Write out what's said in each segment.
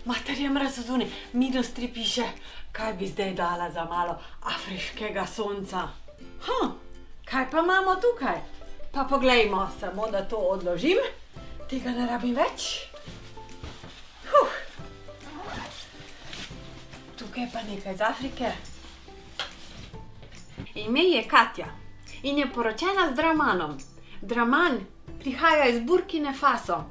Mater, je mraz zunaj, -3 piše. Kaj bi zdaj dala za malo afriškega sonca? Kaj pa imamo tukaj? Pa poglejmo, samo da to odložim. Tega ne rabim več. Tukaj pa nekaj iz Afrike. Ime je Katja in je poročena z Dramanom. Draman prihaja iz Burkine Faso.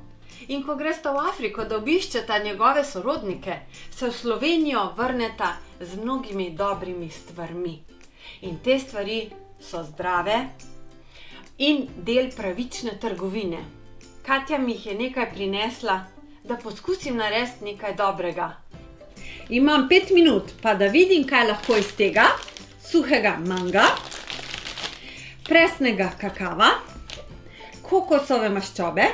In ko gresta v Afriko, da obiščeta njegove sorodnike, se v Slovenijo vrneta z mnogimi dobrimi stvarmi. In te stvari so zdrave in del pravične trgovine. Katja mi jih je nekaj prinesla, da poskusim narediti nekaj dobrega. Imam 5 minut, pa da vidim, kaj lahko iz tega suhega manga, presnega kakava, kokosove maščobe,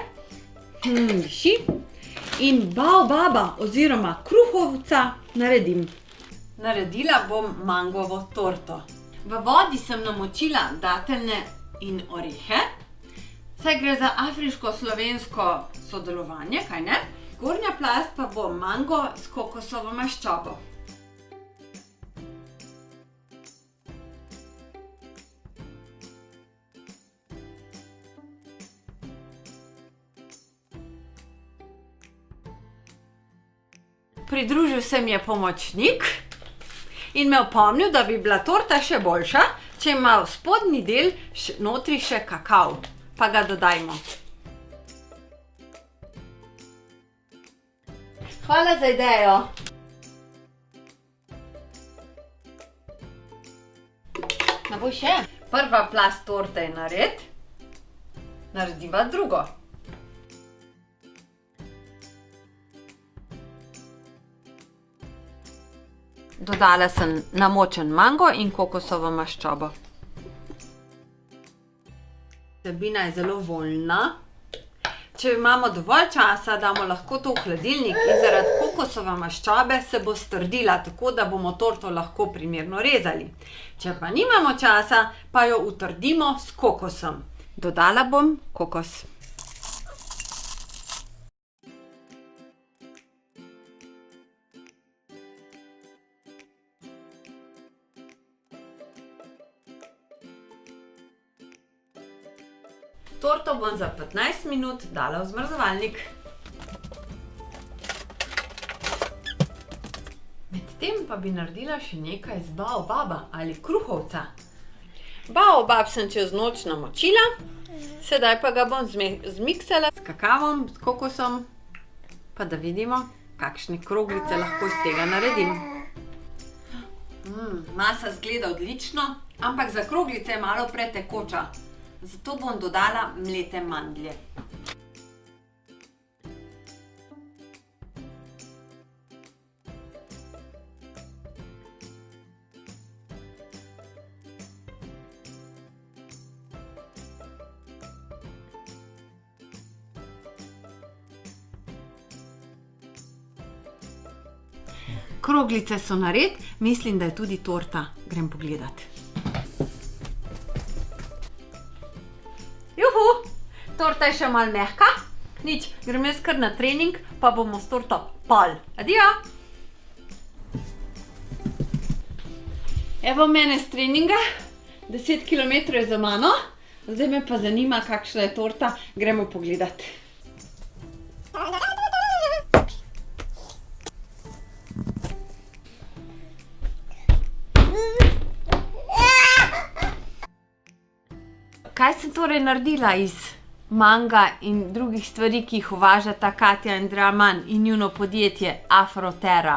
in baobaba oziroma kruhovca naredim. Naredila bom mangovo torto. V vodi sem namočila dateljne in orehe, saj gre za afriško-slovensko sodelovanje, kaj ne? Zgornja plast pa bo mango s kokosovo maščobo. Pridružil se mi je pomočnik in me opomnil, da bi bila torta še boljša, če ima v spodnji del notri še kakav. Pa ga dodajmo. Hvala za idejo. Ne bo še? Prva plast torte je nared. Narediva drugo. Dodala sem namočen mango in kokosovo maščobo. Vsebina je zelo voljna. Če imamo dovolj časa, damo lahko to v hladilnik in zaradi kokosove maščobe se bo strdila, tako da bomo torto lahko primerno rezali. Če pa nimamo časa, pa jo utrdimo s kokosom. Dodala bom kokos. Torto bom za 15 minut dala v zmrzovalnik. Medtem pa bi naredila še nekaj iz baobaba ali kruhovca. Baobab sem čez noč namočila, sedaj pa ga bom zmiksala s kakavom, s kokosom, pa da vidimo, kakšne kroglice lahko iz tega naredim. Masa izgleda odlično, ampak za kroglice je malo pretekoča. Zato bom dodala mlete mandlje. Kroglice so nared, mislim, da je tudi torta. Grem pogledat. Torta je še malo mehka. Nič, grem jaz kar na trening, pa bomo s torto pol. Adijo! Evo mene s treninga. 10 kilometrov je za mano. Zdaj me pa zanima, kakšna je torta. Gremo pogledat. Kaj sem torej naredila iz manga in drugih stvari, ki jih uvažata Katja in Draman in njuno podjetje Afroterra?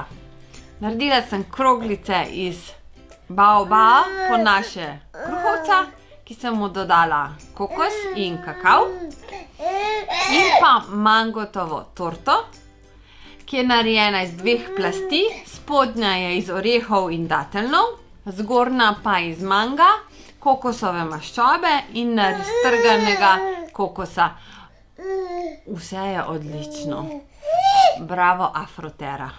Naredila sem kroglice iz baobaba, po naše kruhovca, ki sem mu dodala kokos in kakav, in pa mangotovo torto, ki je narejena iz 2 plasti, spodnja je iz orehov in dateljnov, zgornja pa iz manga, kokosove maščobe in strganega kokosa. Vse je odlično. Bravo, Afroterra.